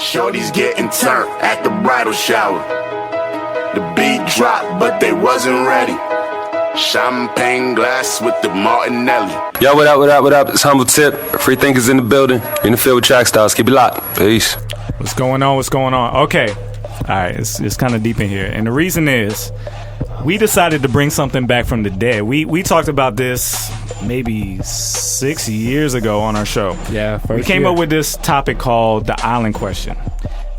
Shorty's getting turned at the bridal shower. The beat dropped, but they wasn't ready. Champagne glass with the Martinelli. Yo, what up, what up, what up? It's Humble Tip. Free Thinkers in the building. You're in the field with Track Styles. Keep it locked. Peace. What's going on? What's going on? Okay. All right. It's kind of deep in here. And the reason is we decided to bring something back from the dead. We talked about this maybe 6 years ago on our show. Yeah, we came up with this topic called the island question.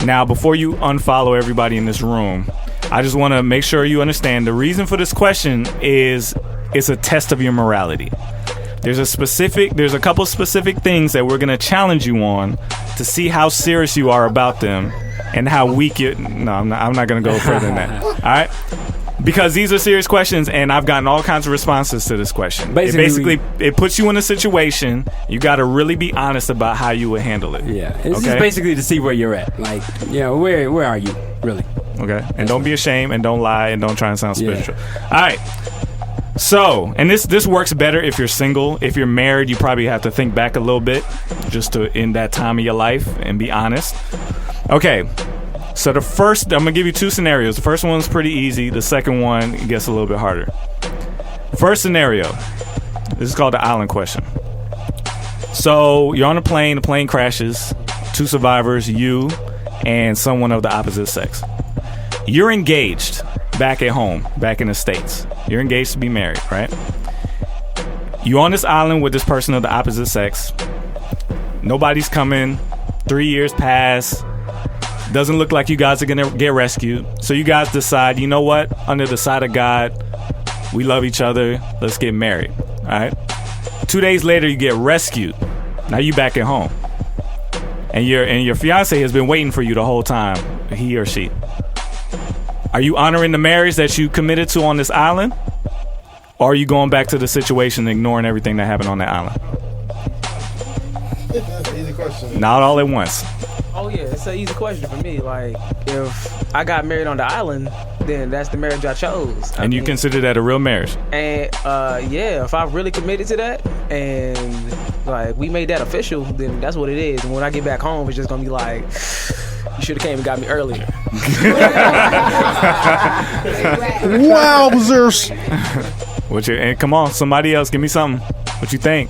Now, before you unfollow everybody in this room, I just want to make sure you understand the reason for this question is it's a test of your morality. There's a couple specific things that we're going to challenge you on to see how serious you are about them and how weak you... No, I'm not going to go further than that. All right? Because these are serious questions, and I've gotten all kinds of responses to this question. Basically, it puts you in a situation. You got to really be honest about how you would handle it. Yeah, it's just basically to see where you're at. Like, where are you, really? Okay, and don't be ashamed, and don't lie, and don't try and sound spiritual. All right. So, and this works better if you're single. If you're married, you probably have to think back a little bit just to in that time of your life and be honest. Okay. So I'm going to give you two scenarios. The first one's pretty easy. The second one gets a little bit harder. First scenario. This is called the island question. So you're on a plane. The plane crashes. 2 survivors, you and someone of the opposite sex. You're engaged back at home, back in the States. You're engaged to be married, right? You're on this island with this person of the opposite sex. Nobody's coming. 3 years pass. Doesn't look like you guys are going to get rescued. So you guys decide, you know what? Under the side of God, we love each other. Let's get married. All right? 2 days later, you get rescued. Now you back at home. And your fiance has been waiting for you the whole time, he or she. Are you honoring the marriage that you committed to on this island? Or are you going back to the situation and ignoring everything that happened on that island? Easy question. Not all at once. Oh yeah, it's an easy question for me. Like, if I got married on the island, then that's the marriage I chose. And you consider that a real marriage? And if I really committed to that and like we made that official, then that's what it is. And when I get back home, it's just gonna be like, you should have came and got me earlier. Wowzers! And come on, somebody else, give me something. What you think?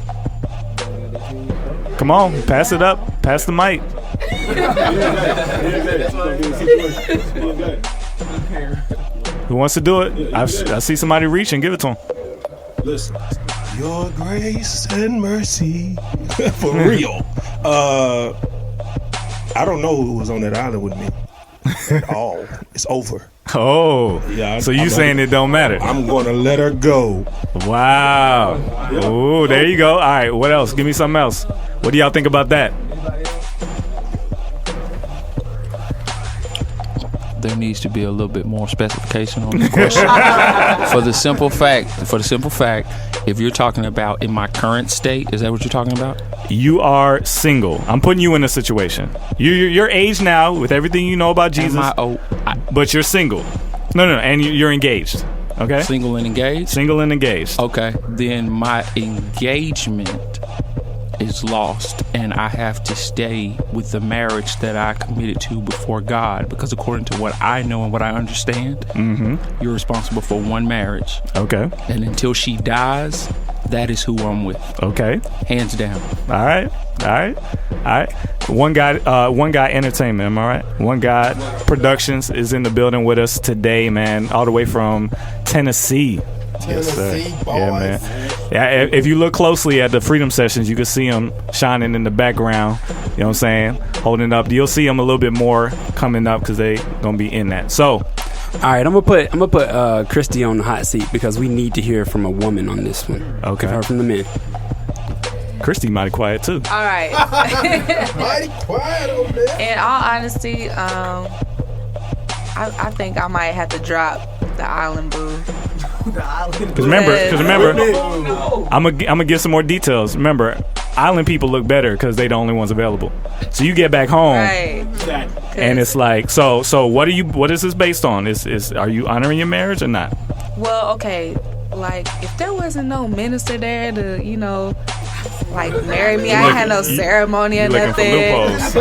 Come on, pass it up. Pass the mic. Who wants to do it? I see somebody reach and give it to him. Listen, your grace and mercy. For real. I don't know who was on that island with me at all. It's over. Oh, yeah. So you saying it don't matter? I'm gonna let her go. Wow. Oh, there you go. All right. What else? Give me something else. What do y'all think about that? There needs to be a little bit more specification on the question. For the simple fact, if you're talking about in my current state, is that what you're talking about? You are single. I'm putting you in a situation. You're age now with everything you know about Jesus. But you're single. No, and you're engaged. Okay. Single and engaged. Single and engaged. Okay. Then my engagement is lost, and I have to stay with the marriage that I committed to before God, because according to what I know and what I understand, you're responsible for one marriage. Okay. And until she dies, that is who I'm with. Okay. Hands down. All right. One guy entertainment, am I right? One guy productions is in the building with us today, man, all the way from Tennessee. Yes, sir. Yeah, man. Yeah, if you look closely at the Freedom Sessions, you can see him shining in the background. You know what I'm saying? Holding up. You'll see him a little bit more coming up because they gonna be in that. So, all right, I'm gonna put Christy on the hot seat because we need to hear from a woman on this one. Okay. Heard from the men. Christy mighty quiet too. All right. Mighty quiet over there. In all honesty, I think I might have to drop the island boo. Because remember, I'm gonna give some more details. Remember, island people look better because they the only ones available. So you get back home, right? And it's like, so what is this based on? Are you honoring your marriage or not? Well, okay, like if there wasn't no minister there to, like marry me. I ain't had no ceremony or looking for nothing. loopholes.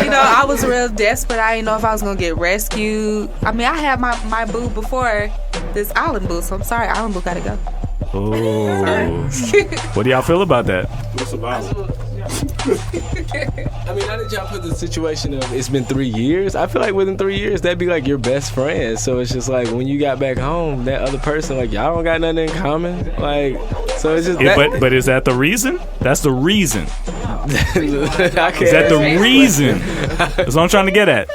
You know, I was real desperate. I didn't know if I was gonna get rescued. I mean, I had my boo before this island boo, so I'm sorry, island boo gotta go. Oh, what do y'all feel about that? What's about it? I mean, now that y'all put the situation of it's been 3 years, I feel like within 3 years, that'd be like your best friend. So it's just like when you got back home, that other person, like, y'all don't got nothing in common. Like, so it's just But is that the reason? That's the reason. Is that the reason? That's what I'm trying to get at.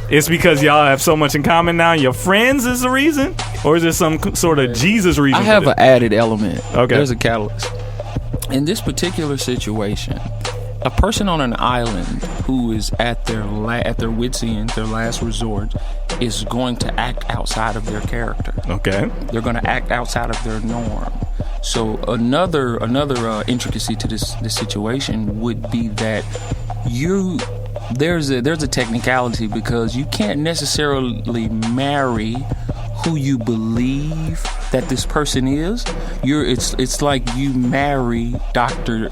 It's because y'all have so much in common now. Your friends is the reason, or is there some sort of Jesus reason? I have an added element. Okay. There's a catalyst. In this particular situation, a person on an island who is at their wits' end, their last resort, is going to act outside of their character. Okay. They're going to act outside of their norm. So another intricacy to this situation would be that there's a technicality because you can't necessarily marry who you believe that this person is. It's like you marry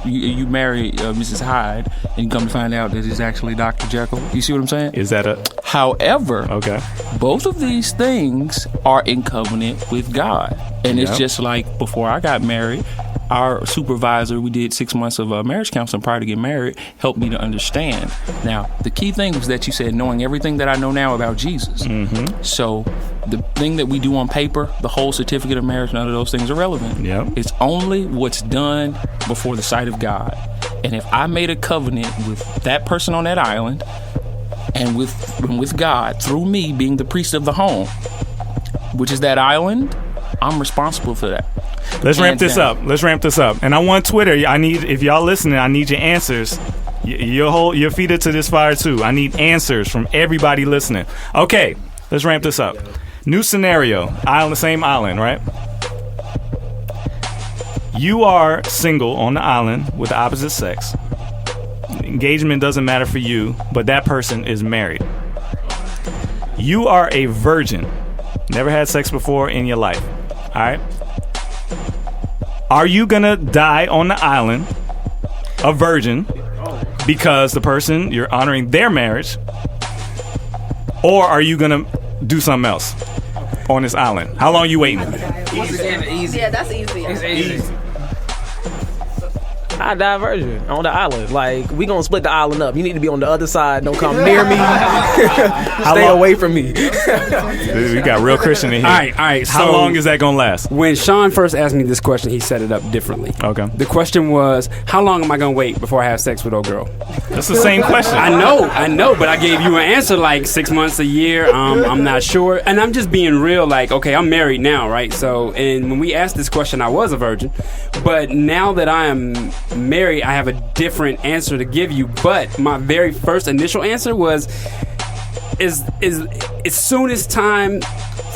you marry Mrs. Hyde and you come to find out that it's actually Dr. Jekyll. You see what I'm saying? Is that a However, okay? Both of these things are in covenant with God. And it's just like before I got married, our supervisor, we did 6 months of marriage counseling prior to getting married, helped me to understand. Now, the key thing was that you said knowing everything that I know now about Jesus. Mm-hmm. So the thing that we do on paper, the whole certificate of marriage, none of those things are relevant. Yeah. It's only what's done before the sight of God. And if I made a covenant with that person on that island and with God through me being the priest of the home, which is that island, I'm responsible for that. Let's ramp this up. And I want Twitter. If y'all listening, I need your answers. You'll feed it to this fire too. I need answers from everybody listening. Okay, let's ramp this up. New scenario. Same island, right? You are single on the island with the opposite sex. Engagement doesn't matter for you, but that person is married. You are a virgin. Never had sex before in your life. All right? Are you gonna die on the island a virgin because the person you're honoring their marriage, or are you gonna do something else on this island? How long are you waiting? Easy. Yeah, that's easy. It's easy. I die virgin on the island. Like, we gonna split the island up. You need to be on the other side. Don't come near me. Stay away from me. We got real Christian in here. All right. How long is that gonna last? When Sean first asked me this question, he set it up differently. Okay. The question was, how long am I going to wait before I have sex with old girl? That's the same question. I know, but I gave you an answer like 6 months, a year. I'm not sure. And I'm just being real, like, okay, I'm married now, right? So, and when we asked this question, I was a virgin. But now that I am married, I have a different answer to give you. But my very first initial answer was, is as soon as time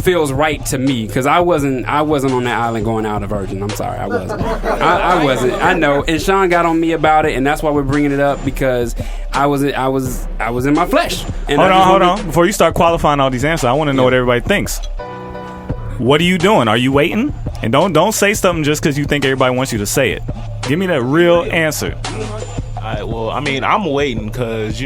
feels right to me, because I wasn't on that island going out a virgin. I'm sorry, I wasn't. I wasn't. I know. And Sean got on me about it, and that's why we're bringing it up, because I was in my flesh. And hold on. Before you start qualifying all these answers, I want to know what everybody thinks. What are you doing? Are you waiting? And don't say something just because you think everybody wants you to say it. Give me that real answer. Well, I mean, I'm waiting because,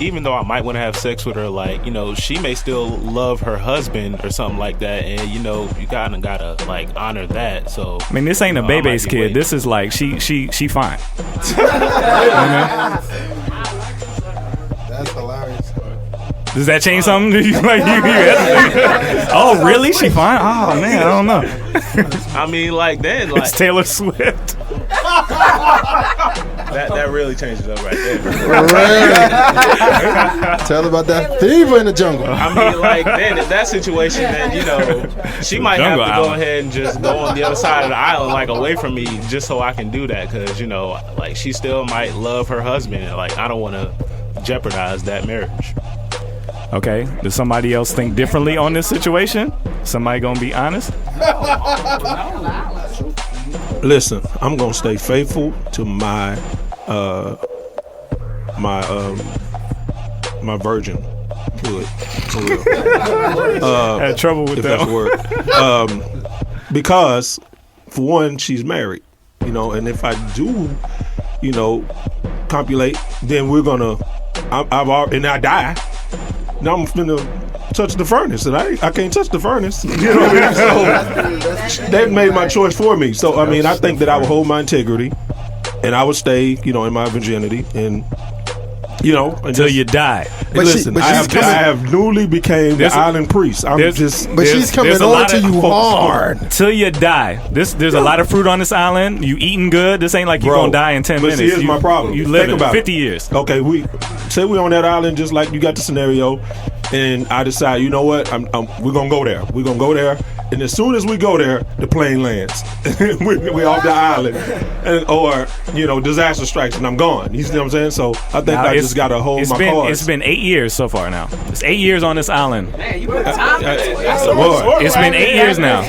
even though I might want to have sex with her, like, she may still love her husband or something like that. And, you kind of got to, like, honor that. So, I mean, this ain't a baby's kid. Waiting. This is like, she fine. That's hilarious. Does that change something? Oh, really? She fine? Oh, man, I don't know. I mean, like, then, like... It's Taylor Swift. That really changes up right there. Tell about that fever in the jungle. I mean, like, then in that situation, then, she might have to go ahead and just go on the other side of the island, like, away from me, just so I can do that, because, like, she still might love her husband, and, like, I don't want to jeopardize that marriage. Okay, does somebody else think differently on this situation? Somebody gonna be honest? Listen, I'm gonna stay faithful to my virgin hood. For real. Had trouble with that. That's the word. Because for one, she's married, and if I do copulate, then we're gonna. I die. Now I'm finna touch the furnace, and I can't touch the furnace. You know what I mean? So they've made my choice for me. So I mean, I think that I would hold my integrity, and I would stay, in my virginity, and until you die. But listen, I have newly became the island priest. But she's coming on to you hard till you die. There's a lot of fruit on this island. You eating good. This ain't like you're gonna die in 10 minutes. Here's my problem. You live about 50 years. Okay, we on that island, just like you got the scenario, and I decide, you know what, we're gonna go there. We're gonna go there, and as soon as we go there, the plane lands. we off the island, or disaster strikes, and I'm gone. You see what I'm saying? So I think I just gotta hold my cards. It's been 8 years so far now. It's 8 years on this island. Man, you put time It's been 8 years now.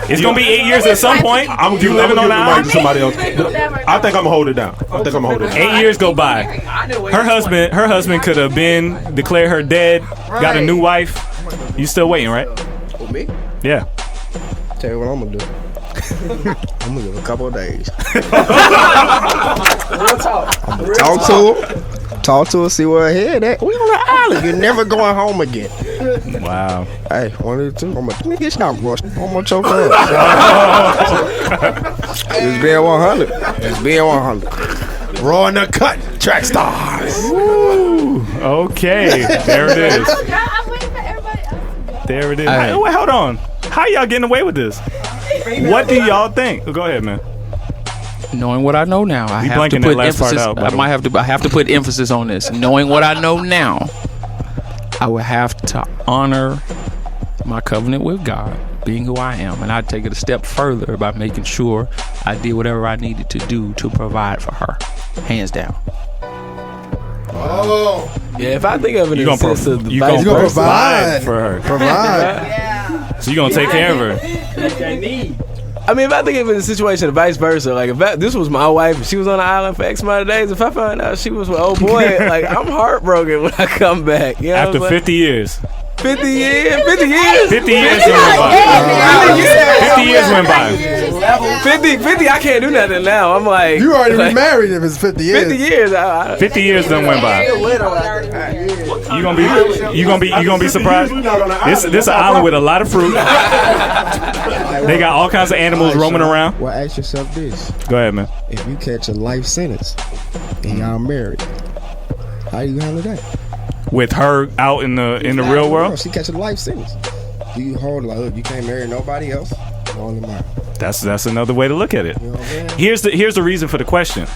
It's gonna be 8 years at some point. I'm living on the island. Somebody else. I think I'm gonna hold it down. 8 years go by. Her husband could have been declared her dead. Got a new wife. You still waiting, right? For me? Yeah. Tell you what I'm gonna do. I'm gonna give a couple of days. Talk to her, see where her head at. We on the island. You're never going home again. Wow. Hey, one of the two. I'm gonna get shot, bro. I'm gonna choke her up. It's being 100. It's being 100. Raw in the cut. Track stars. Woo. Okay. There it is. There it is. Hey, wait, hold on. How y'all getting away with this? What do y'all think? Go ahead, man. Knowing what I know now, I have to put emphasis. I have to put emphasis on this. Knowing what I know now, I would have to honor my covenant with God, being who I am, and I'd take it a step further by making sure I did whatever I needed to do to provide for her, hands down. Oh, yeah. If I think of it, you're gonna provide for her. Provide. So you're gonna take care of her. I mean, if I think of it in a situation, vice versa, like if this was my wife and she was on the island for X amount of days, if I found out she was with old boy, like I'm heartbroken when I come back. You know after 50 years. 50 years? 50 years? 50 years went by. 50 years went by. 50, I can't do nothing now. I'm like... You already remarried if it's 50 years. 50 years. 50 years done went by. You gonna be surprised? This an island with a lot of fruit. They got all kinds of animals roaming around. Well, ask yourself this. Go ahead, man. If you catch a life sentence and y'all married, how you handle that? With her out in the real world? She catch a life sentence. Do you hold like, look, you can't marry nobody else? Only mine. That's another way to look at it. You know what I mean? Here's the reason for the question.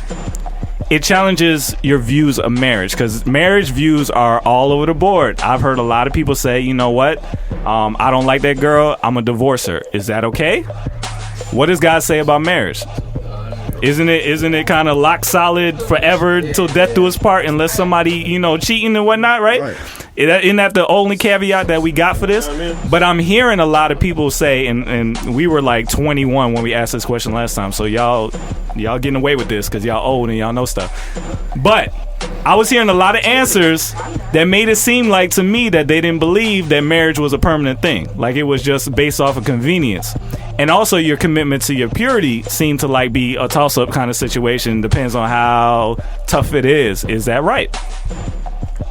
It challenges your views of marriage, because marriage views are all over the board. I've heard a lot of people say, you know what, I don't like that girl, I'm gonna divorce her. Is that okay? What does God say about marriage? Isn't it kind of lock solid forever till death do us part, unless somebody cheating and whatnot, right? Isn't that the only caveat that we got for this? But I'm hearing a lot of people say, and we were like 21 when we asked this question last time, so y'all getting away with this because y'all old and y'all know stuff. But I was hearing a lot of answers that made it seem like to me that they didn't believe that marriage was a permanent thing, like it was just based off of convenience. And also your commitment to your purity seemed to like be a toss-up kind of situation. Depends on how tough it is. Is that right?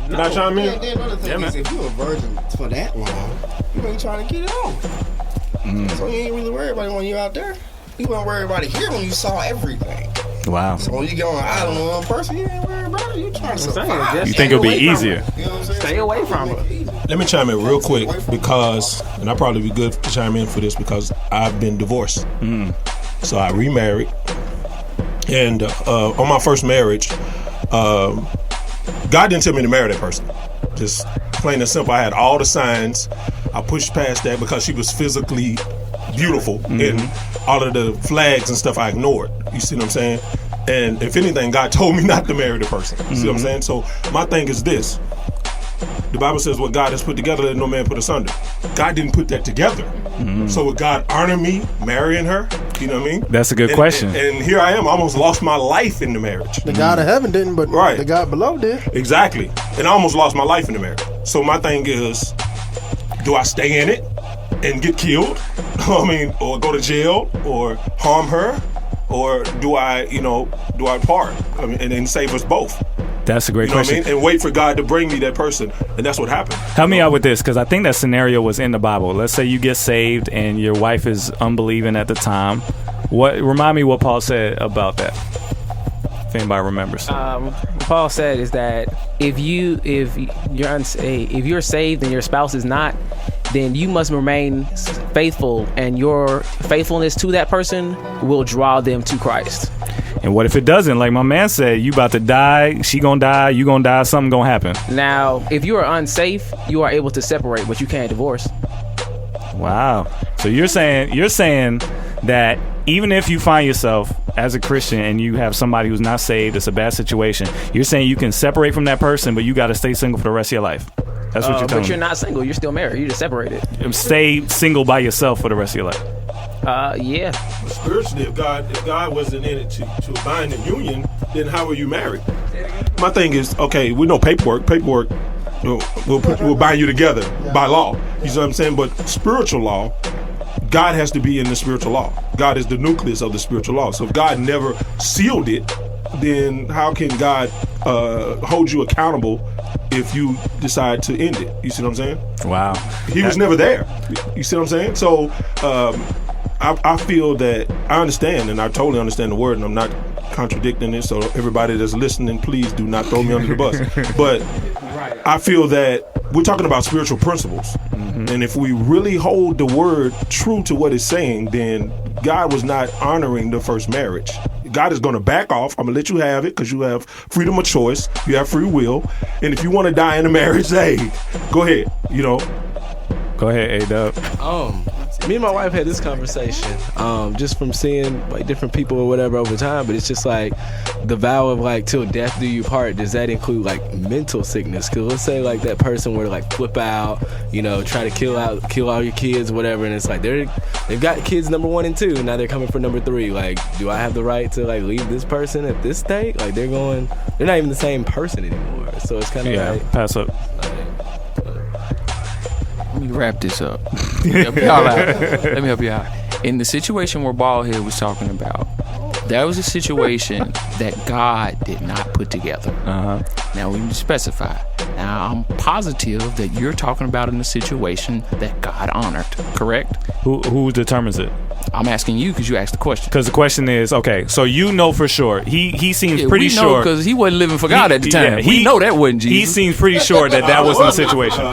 Can I chime in? Then another thing is, if you're a virgin for that long, you ain't trying to get it on. So you ain't really worried about it when you're out there. You weren't worried about it here when you saw everything. Wow. So when you get on an island with one person, you ain't worried about it. You trying to survive. You think it'll be easier? Stay away from her. Let me chime in real quick because, and I'll probably be good to chime in for this because I've been divorced. So I remarried. And on my first marriage, God didn't tell me to marry that person. Just plain and simple. I had all the signs. I pushed past that because she was physically beautiful, and all of the flags and stuff I ignored. You see what I'm saying? And if anything, God told me not to marry the person. You see what I'm saying? So my thing is this. The Bible says what God has put together, let no man put asunder. God didn't put that together. So would God honor me marrying her? You know what I mean? That's a good question. And here I am. I almost lost my life in the marriage. The God of heaven didn't, but the God below did. Exactly. And I almost lost my life in the marriage. So my thing is, do I stay in it and get killed? Or go to jail or harm her? or do I part? I mean, and save us both? That's a great question. What I mean? And wait for God to bring me that person, and that's what happened. Help me out with this, because I think that scenario was in the Bible. Let's say you get saved and your wife is unbelieving at the time. Remind me what Paul said about that, if anybody remembers. What Paul said is that if you're saved and your spouse is not, then you must remain faithful, and your faithfulness to that person will draw them to Christ. And what if it doesn't? Like my man said, you about to die, she gonna die, you gonna die, something gonna happen. Now, if you are unsafe, you are able to separate, but you can't divorce. Wow. So you're saying that even if you find yourself as a Christian and you have somebody who's not saved, it's a bad situation, you're saying you can separate from that person, but you got to stay single for the rest of your life. That's what you're telling me. But you're not single. You're still married. You're just separated. Stay single by yourself for the rest of your life. Yeah. But spiritually, if God wasn't in it to bind the union, then how are you married? My thing is, okay, we know paperwork will bind you together by law. You know what I'm saying? But spiritual law, God has to be in the spiritual law. God is the nucleus of the spiritual law. So if God never sealed it, then how can God hold you accountable if you decide to end it? You see what I'm saying? Wow. He was never there. You see what I'm saying? So I feel that I understand, and I totally understand the word, and I'm not contradicting it. So everybody that's listening, please do not throw me under the bus. But I feel that we're talking about spiritual principles. Mm-hmm. And if we really hold the word true to what it's saying, then God was not honoring the first marriage. God is going to back off. I'm going to let you have it because you have freedom of choice. You have free will. And if you want to die in a marriage, hey, go ahead. Go ahead, A-Dub. Me and my wife had this conversation just from seeing like different people or whatever over time, but it's just like the vow of like till death do you part. Does that include like mental sickness? Because let's say like that person were to like flip out, try to kill all your kids, whatever, and it's like they've got kids number 1 and 2, and now they're coming for number 3. Like, do I have the right to like leave this person at this state? Like they're not even the same person anymore. So it's kind of like pass up. Let me wrap this up. Let me help you out. In the situation where Baldhead was talking about, that was a situation that God did not put together. Now we need to specify. Now I'm positive that you're talking about in a situation that God honored, correct? Who determines it? I'm asking you because you asked the question. Because the question is, okay, so for sure. He seems pretty sure. Because he wasn't living for God at the time. We know that wasn't Jesus. He seems pretty sure that wasn't the situation.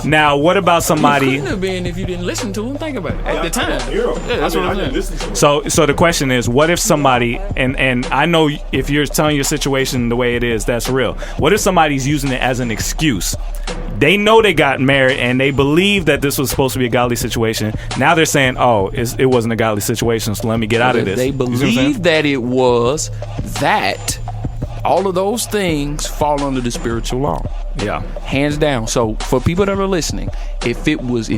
Now, what about somebody? It couldn't have been if you didn't listen to him. Think about it. At the time. Yeah, that's what I'm saying. So the question is, what if somebody, and I know if you're telling your situation the way it is, that's real. What if somebody's using it as an excuse? They know they got married and they believe that this was supposed to be a godly situation. Now they're saying, it wasn't a godly situation, so let me get out of this. They believe that it was that. All of those things fall under the spiritual law. Yeah. Hands down. So for people that are listening, if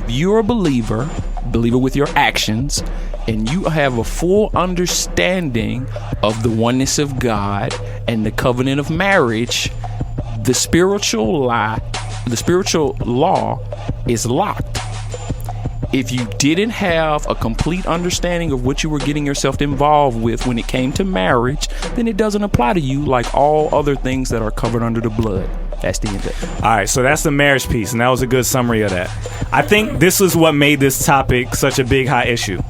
you're a believer with your actions, and you have a full understanding of the oneness of God and the covenant of marriage, the spiritual law is locked. If you didn't have a complete understanding of what you were getting yourself involved with when it came to marriage, then it doesn't apply to you like all other things that are covered under the blood. That's the end of it. All right, so that's the marriage piece, and that was a good summary of that. I think this is what made this topic such a big, hot issue.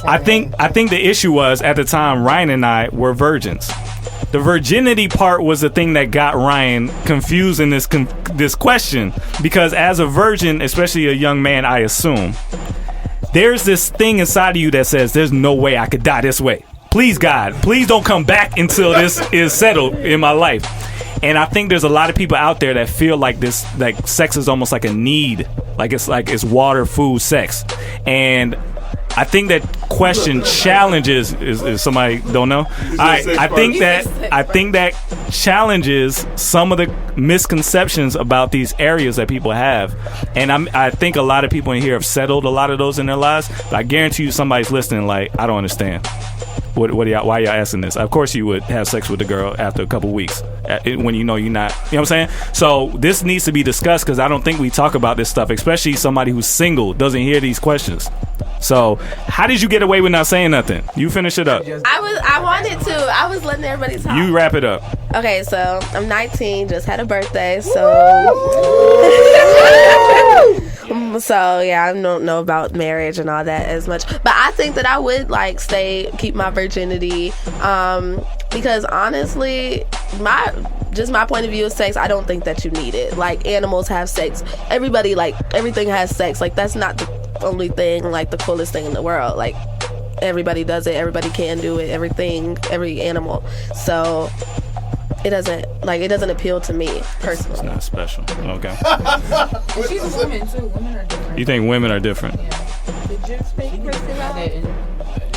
I think the issue was, at the time, Ryan and I were virgins. The virginity part was the thing that got Ryan confused in this question, because as a virgin, especially a young man, I assume, there's this thing inside of you that says, there's no way I could die this way. Please, God, please don't come back until this is settled in my life. And I think there's a lot of people out there that feel like this, like sex is almost like a need, like it's water, food, sex. And I think that question challenges is somebody don't know. I think that challenges some of the misconceptions about these areas that people have, and I think a lot of people in here have settled a lot of those in their lives. But I guarantee you, somebody's listening like, I don't understand. Why are y'all asking this? Of course, you would have sex with a girl after a couple weeks. when you know you're not. You know what I'm saying? So this needs to be discussed because I don't think we talk about this stuff, especially somebody who's single doesn't hear these questions. So how did you get away with not saying nothing? You finish it up. I wanted to. I was letting everybody talk. You wrap it up. Okay, so I'm 19, just had a birthday, so so yeah, I don't know about marriage and all that as much, but I think that I would like keep my virginity, because honestly, my point of view of sex, I don't think that you need it. Like, animals have sex, everybody, like, everything has sex. Like, that's not the only thing, like, the coolest thing in the world. Like, everybody does it, everybody can do it, every animal. So it doesn't appeal to me personally. It's not special. Okay. She's a woman too. Women are different. You think women are different? Yeah. Did you speak, Christy?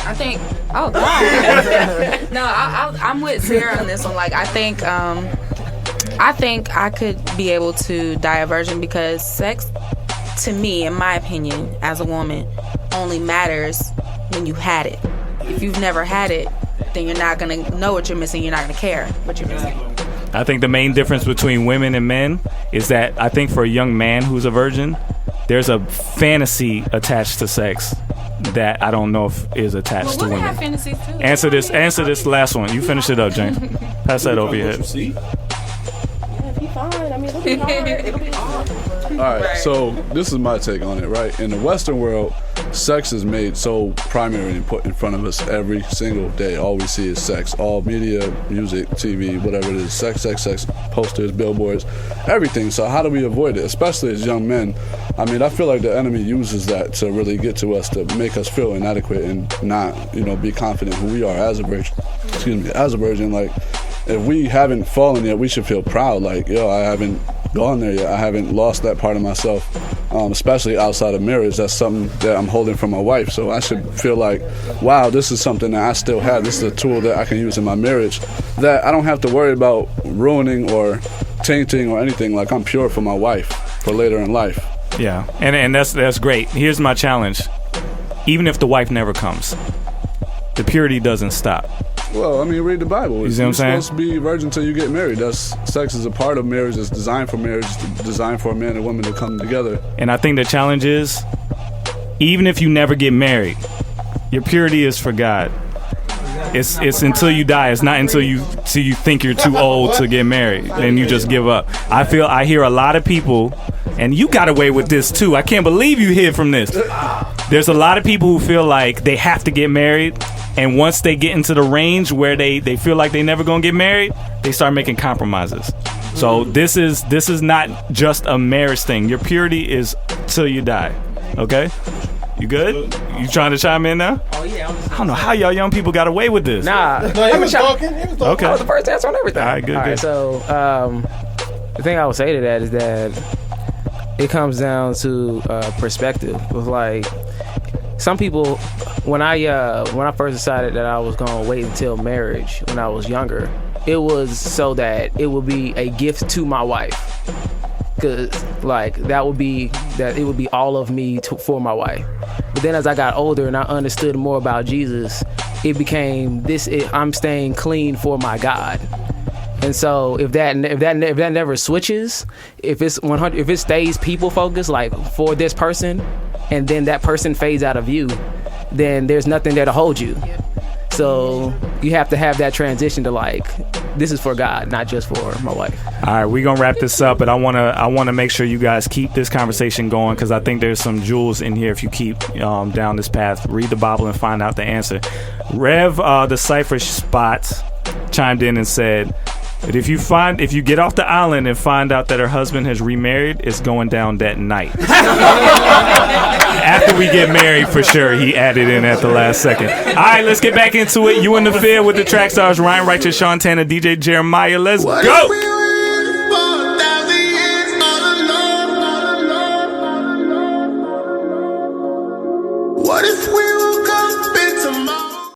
I think. Oh God. No, I'm with Sarah on this one. Like, I think I could be able to die a virgin because sex, to me, in my opinion, as a woman, only matters when you had it. If you've never had it, then you're not going to know what you're missing. You're not going to care what you're missing. I think the main difference between women and men is that I think for a young man who's a virgin, there's a fantasy attached to sex that I don't know if is attached to women. Have fantasies too. Answer this last one. You finish it up, James. Pass that over your head. Yeah, be fine. I mean, it'll be hard. It'll be hard. All right, so this is my take on it, right? In the Western world, sex is made so primary and put in front of us every single day. All we see is sex. All media, music, TV, whatever it is, sex, posters, billboards, everything. So how do we avoid it, especially as young men? I mean, I feel like the enemy uses that to really get to us, to make us feel inadequate and not, be confident who we are as a virgin. Like, if we haven't fallen yet, we should feel proud. Like, I haven't gone there yet. I haven't lost that part of myself, especially outside of marriage. That's something that I'm holding from my wife. So I should feel like, wow, this is something that I still have. This is a tool that I can use in my marriage that I don't have to worry about ruining or tainting or anything. Like, I'm pure for my wife for later in life. Yeah, and that's great. Here's my challenge. Even if the wife never comes, the purity doesn't stop. Well, I mean, read the Bible. You see what I'm saying? You're supposed to be a virgin until you get married. Sex is a part of marriage. It's designed for marriage. It's designed for a man and woman to come together. And I think the challenge is, even if you never get married, your purity is for God. It's until you die. It's not until you think you're too old to get married, then you just give up. I hear a lot of people, and you got away with this too. I can't believe you hid from this. There's a lot of people who feel like they have to get married, and once they get into the range where they feel like they never gonna get married, they start making compromises. So this is not just a marriage thing. Your purity is till you die. Okay? You good? You trying to chime in now? Oh yeah. I don't know how y'all young people got away with this. Nah. No, he was talking. Okay. I was the first to answer on everything. All right, good. So the thing I would say to that is that it comes down to perspective. With like, some people, when I first decided that I was gonna wait until marriage when I was younger, it was so that it would be a gift to my wife. Cause like it would be all of me for my wife. But then as I got older and I understood more about Jesus, it became I'm staying clean for my God. And so if that never switches, if it stays people focused, like for this person, and then that person fades out of view, then there's nothing there to hold you. So you have to have that transition to like, this is for God, not just for my wife. All right, we're gonna wrap this up, but I wanna make sure you guys keep this conversation going, because I think there's some jewels in here if you keep down this path. Read the Bible and find out the answer. Rev, the Cypher Spot, chimed in and said that if you get off the island and find out that her husband has remarried, it's going down that night. After we get married, for sure, he added in at the last second. All right, let's get back into it. You in the field with the track stars, Ryan Righteous, Sean Tanner, DJ Jeremiah. Let's go.